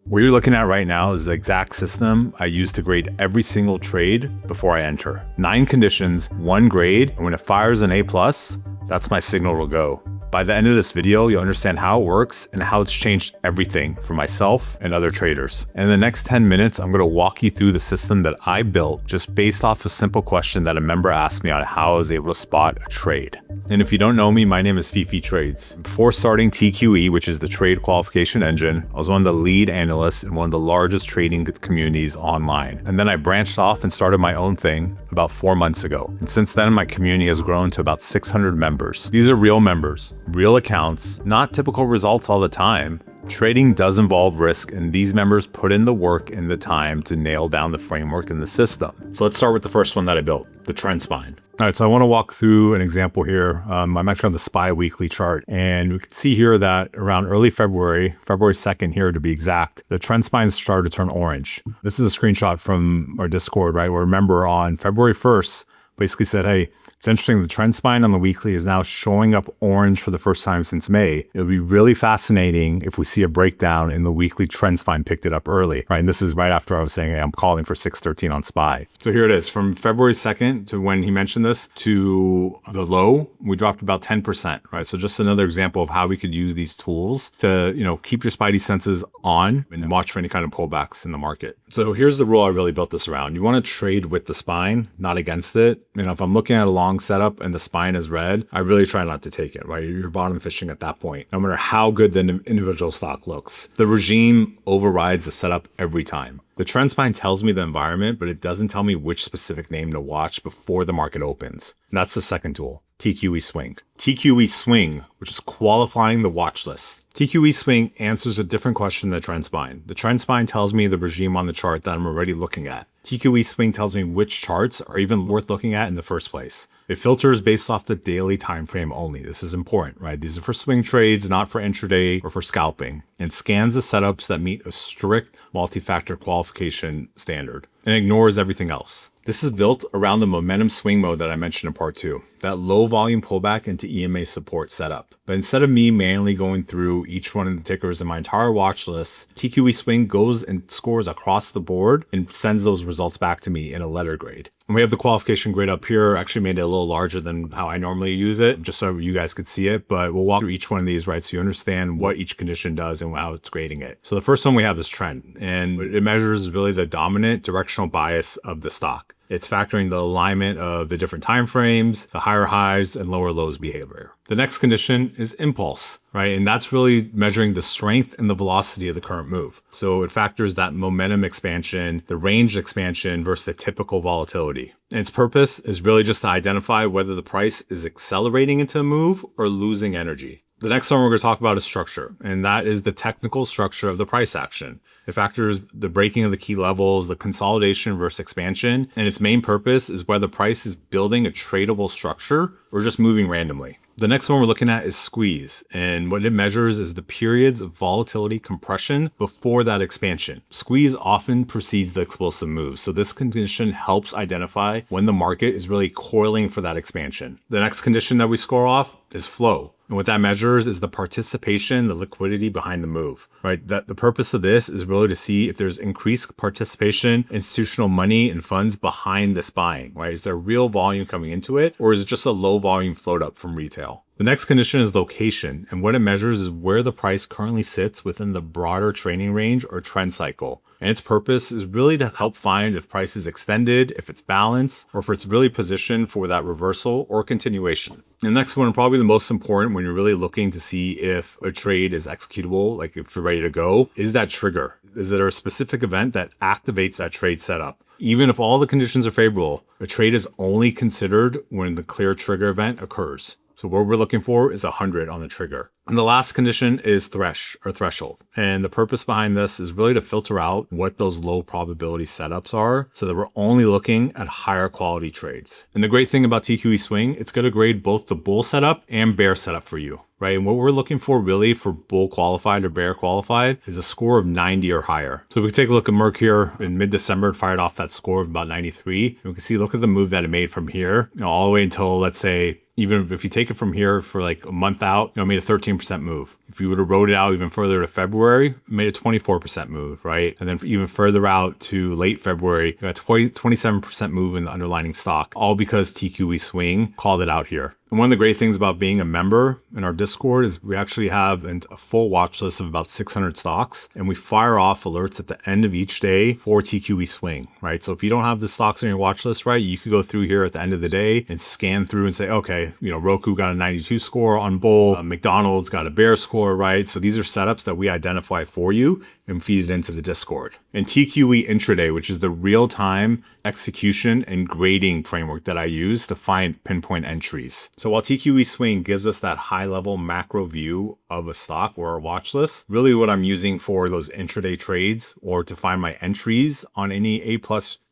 What you're looking at right now is the exact system I use to grade every single trade before I enter. 9 conditions, 1 grade, and when it fires an A+, that's my signal to go. By the end of this video, you'll understand how it works and how it's changed everything for myself and other traders. And in the next 10 minutes, I'm gonna walk you through the system that I built just based off a simple question that a member asked me on how I was able to spot a trade. And if you don't know me, my name is Fifi Trades. Before starting TQE, which is the trade qualification engine, I was one of the lead analysts in one of the largest trading communities online. And then I branched off and started my own thing about 4 months ago. And since then, my community has grown to about 600 members. These are real members, real accounts, not typical results all the time. Trading does involve risk, and these members put in the work and the time to nail down the framework and the system. So let's start with the first one that I built, the trend spine. All right, so I want to walk through an example here. I'm actually on the SPY weekly chart, and we can see here that around early February 2nd here to be exact, the trend spine started to turn orange. This is a screenshot from our Discord, right? Where a member on February 1st basically said, hey, it's interesting, the trend spine on the weekly is now showing up orange for the first time since May. It'll be really fascinating if we see a breakdown in the weekly trend spine picked it up early, right? And this is right after I was saying, hey, I'm calling for 613 on SPY. So here it is, from February 2nd to when he mentioned this to the low, we dropped about 10%, right? So just another example of how we could use these tools to, keep your spidey senses on and watch for any kind of pullbacks in the market. So here's the rule I really built this around. You want to trade with the spine, not against it. If I'm looking at a long setup and the spine is red, I really try not to take it, right? You're bottom fishing at that point, no matter how good the individual stock looks. The regime overrides the setup every time. The trend spine tells me the environment, but it doesn't tell me which specific name to watch before the market opens. And that's the second tool, TQE Swing. TQE Swing, which is qualifying the watch list. TQE Swing answers a different question than the trend spine. The trend spine tells me the regime on the chart that I'm already looking at. TQE Swing tells me which charts are even worth looking at in the first place. It filters based off the daily time frame only. This is important, right? These are for swing trades, not for intraday or for scalping. And scans the setups that meet a strict multi-factor qualification standard and ignores everything else. This is built around the momentum swing mode that I mentioned in part 2, that low volume pullback into EMA support setup. But instead of me manually going through each one of the tickers in my entire watch list, TQE Swing goes and scores across the board and sends those results back to me in a letter grade. And we have the qualification grade up here. I actually made it a little larger than how I normally use it, just so you guys could see it. But we'll walk through each one of these, right? So you understand what each condition does and how it's grading it. So the first one we have is trend, and what it measures really the dominant directional bias of the stock. It's factoring the alignment of the different time frames, the higher highs and lower lows behavior. The next condition is impulse, right? And that's really measuring the strength and the velocity of the current move. So it factors that momentum expansion, the range expansion versus the typical volatility. And its purpose is really just to identify whether the price is accelerating into a move or losing energy. The next one we're going to talk about is structure, and that is the technical structure of the price action. It factors the breaking of the key levels, the consolidation versus expansion, and its main purpose is whether the price is building a tradable structure or just moving randomly. The next one we're looking at is squeeze, and what it measures is the periods of volatility compression before that expansion. Squeeze often precedes the explosive move, so this condition helps identify when the market is really coiling for that expansion. The next condition that we score off is flow. And what that measures is the participation, the liquidity behind the move, right? That the purpose of this is really to see if there's increased participation, institutional money and funds behind this buying, right? Is there real volume coming into it, or is it just a low volume float up from retail? The next condition is location, and what it measures is where the price currently sits within the broader trading range or trend cycle. And its purpose is really to help find if price is extended, if it's balanced, or if it's really positioned for that reversal or continuation. The next one, probably the most important when you're really looking to see if a trade is executable, like if you're ready to go, is that trigger. Is there a specific event that activates that trade setup? Even if all the conditions are favorable, a trade is only considered when the clear trigger event occurs. So what we're looking for is 100 on the trigger. And the last condition is threshold. And the purpose behind this is really to filter out what those low probability setups are so that we're only looking at higher quality trades. And the great thing about TQE Swing, it's going to grade both the bull setup and bear setup for you, right? And what we're looking for really for bull qualified or bear qualified is a score of 90 or higher. So we can take a look at Merck here in mid-December, it fired off that score of about 93. And we can see, look at the move that it made from here, all the way until, let's say, even if you take it from here for like a month out, it made a 13% 15% move. If you would have rode it out even further to February, it made a 24% move, right? And then even further out to late February, you got 27% move in the underlying stock, all because TQE Swing called it out here. And one of the great things about being a member in our Discord is we actually have a full watch list of about 600 stocks, and we fire off alerts at the end of each day for TQE Swing, right? So if you don't have the stocks on your watch list, right, you could go through here at the end of the day and scan through and say, okay, Roku got a 92 score on bull, McDonald's got a bear score, right? So these are setups that we identify for you and feed it into the Discord. And TQE Intraday, which is the real-time execution and grading framework that I use to find pinpoint entries. So while TQE Swing gives us that high-level macro view of a stock or a watch list, really what I'm using for those intraday trades or to find my entries on any A+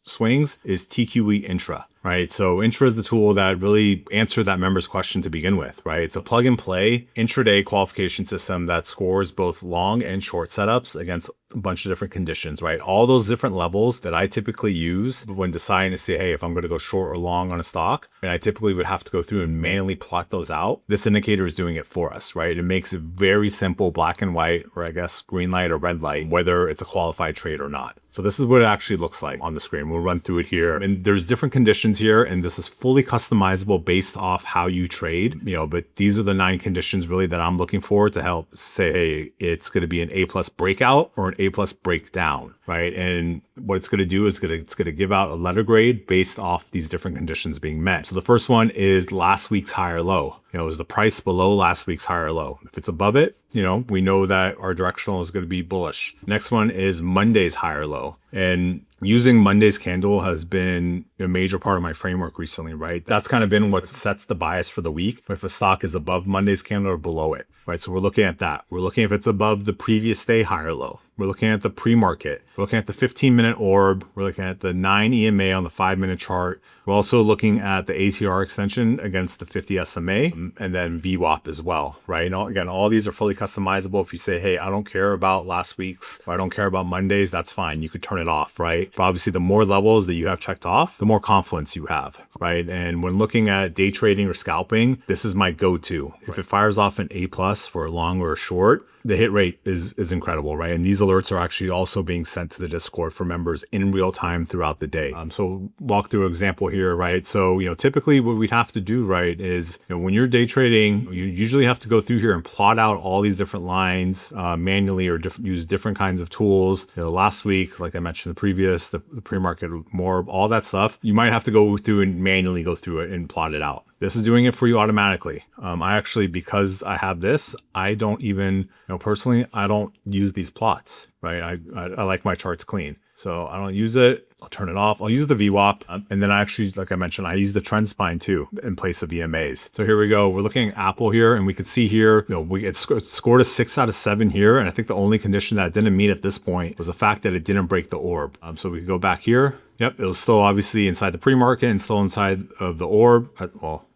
swings is TQE Intra. Right. So Intra is the tool that really answered that member's question to begin with, right? It's a plug and play intraday qualification system that scores both long and short setups against a bunch of different conditions, right? All those different levels that I typically use when deciding to say, hey, if I'm going to go short or long on a stock, and I typically would have to go through and manually plot those out. This indicator is doing it for us, right? It makes it very simple, black and white, or I guess green light or red light, whether it's a qualified trade or not. So this is what it actually looks like on the screen. We'll run through it here. And there's different conditions here, and this is fully customizable based off how you trade, but these are the 9 conditions really that I'm looking for to help say, hey, it's going to be an A+ breakout or an A+ breakdown, right? And what it's going to do is it's going to give out a letter grade based off these different conditions being met. So the first one is last week's high or low. Is the price below last week's high or low? If it's above it, we know that our directional is going to be bullish. Next one is Monday's high or low. And using Monday's candle has been a major part of my framework recently, right? That's kind of been what sets the bias for the week. If a stock is above Monday's candle or below it, right? So we're looking at that. We're looking if it's above the previous day high or low. We're looking at the pre-market. We're looking at the 15-minute orb. We're looking at the 9 EMA on the 5-minute chart. We're also looking at the ATR extension against the 50 SMA and then VWAP as well, right? And again, all these are fully customizable. If you say, hey, I don't care about last week's or I don't care about Mondays, that's fine. You could turn it off, right? But obviously, the more levels that you have checked off, the more confidence you have, right? And when looking at day trading or scalping, this is my go-to. If it fires off an A+ for a long or a short, the hit rate is incredible, right? And these alerts are actually also being sent to the Discord for members in real time throughout the day. So walk through an example here, right? So, typically what we'd have to do, right, is when you're day trading, you usually have to go through here and plot out all these different lines manually or use different kinds of tools. Last week, like I mentioned, the pre-market, more, all that stuff, you might have to go through and manually go through it and plot it out. This is doing it for you automatically. I actually, because I have this, I don't even, personally, I don't use these plots, right? I like my charts clean. So I don't use it. I'll turn it off. I'll use the VWAP. And then I actually, like I mentioned, I use the trend spine too in place of EMAs. So here we go. We're looking at Apple here, and we can see here, it scored a 6 out of 7 here. And I think the only condition that it didn't meet at this point was the fact that it didn't break the orb. So we can go back here. Yep, it was still obviously inside the pre-market and still inside of the orb.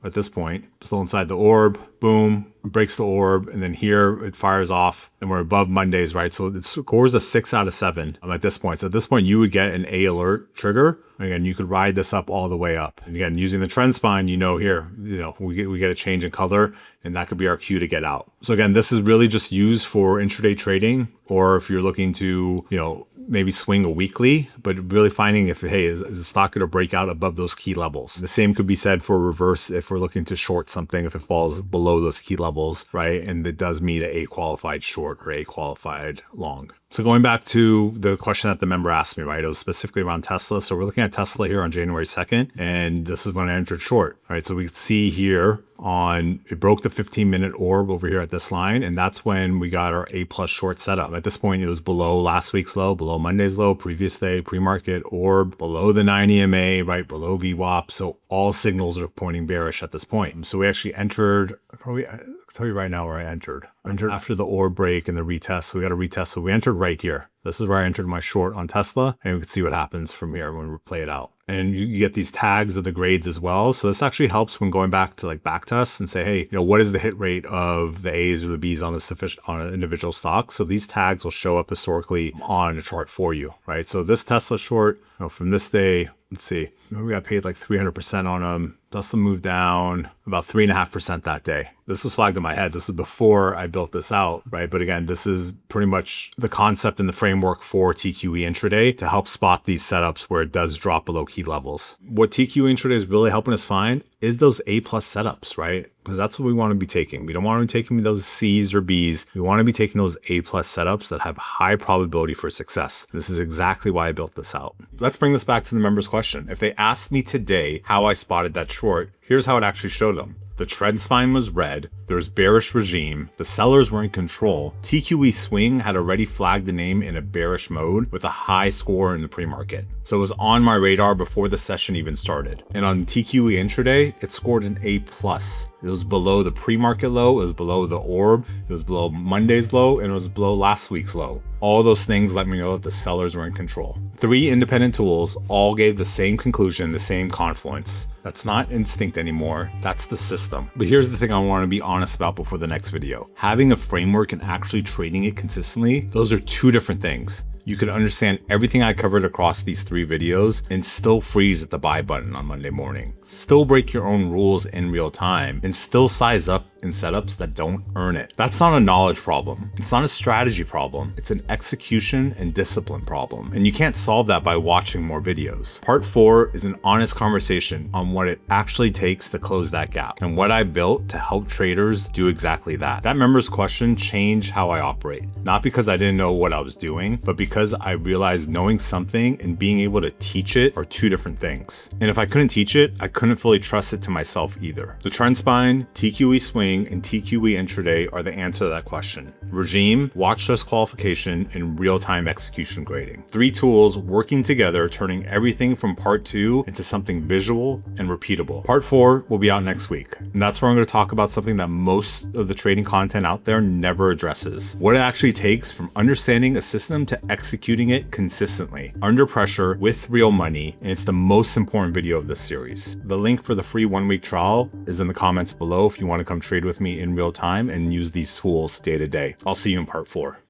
At this point, still inside the orb. Boom, breaks the orb, and then here it fires off, and we're above Mondays, right? So it scores a 6 out of 7 at this point. So at this point, you would get an A alert trigger. Again, you could ride this up all the way up. And again, using the trend spine, here, we get a change in color, and that could be our cue to get out. So again, this is really just used for intraday trading, or if you're looking to, maybe swing a weekly, but really finding if, hey, is the stock going to break out above those key levels? The same could be said for reverse if we're looking to short something, if it falls below those key levels, right? And it does meet a qualified short or a qualified long. So going back to the question that the member asked me, right? It was specifically around Tesla. So we're looking at Tesla here on January 2nd, and this is when I entered short, right? So we can see here it broke the 15-minute orb over here at this line, and that's when we got our A+ short setup. At this point, it was below last week's low, below Monday's low, previous day, pre-market orb, below the 9 EMA, right, below VWAP. So all signals are pointing bearish at this point. So we actually entered, I can tell you right now where I entered. I entered after the orb break and the retest. So we got a retest. So we entered right here. This is where I entered my short on Tesla, and we can see what happens from here when we play it out. And you get these tags of the grades as well. So this actually helps when going back to back tests and say, hey, what is the hit rate of the A's or the B's on an individual stock? So these tags will show up historically on a chart for you, right? So this Tesla short, from this day, let's see, we got paid like 300% on them. Tesla moved down. about 3.5% that day. This was flagged in my head. This is before I built this out, right? But again, this is pretty much the concept and the framework for TQE Intraday to help spot these setups where it does drop below key levels. What TQE Intraday is really helping us find is those A+ setups, right? Because that's what we want to be taking. We don't want to be taking those C's or B's. We want to be taking those A+ setups that have high probability for success. This is exactly why I built this out. Let's bring this back to the members' question. If they asked me today how I spotted that short, here's how it actually showed them. The trend spine was red, there was bearish regime, the sellers were in control, TQE Swing had already flagged the name in a bearish mode with a high score in the pre-market. So it was on my radar before the session even started. And on TQE Intraday, it scored an A+. It was below the pre-market low, it was below the orb, it was below Monday's low, and it was below last week's low. All those things let me know that the sellers were in control. 3 independent tools all gave the same conclusion, the same confluence. That's not instinct anymore, that's the system. But here's the thing I want to be honest about before the next video. Having a framework and actually trading it consistently, those are 2 different things. You could understand everything I covered across these 3 videos and still freeze at the buy button on Monday morning. Still break your own rules in real time and still size up in setups that don't earn it. That's not a knowledge problem. It's not a strategy problem. It's an execution and discipline problem. And you can't solve that by watching more videos. Part 4 is an honest conversation on what it actually takes to close that gap and what I built to help traders do exactly that. That member's question changed how I operate. Not because I didn't know what I was doing, but because I realized knowing something and being able to teach it are 2 different things. And if I couldn't teach it, I couldn't fully trust it to myself either. The trend spine, TQE Swing, and TQE Intraday are the answer to that question. Regime, watchlist qualification, and real-time execution grading. 3 tools working together, turning everything from part 2 into something visual and repeatable. Part 4 will be out next week. And that's where I'm going to talk about something that most of the trading content out there never addresses. What it actually takes from understanding a system to executing it consistently, under pressure, with real money, and it's the most important video of this series. The link for the free 1-week trial is in the comments below if you want to come trade with me in real time and use these tools day to day. I'll see you in part 4.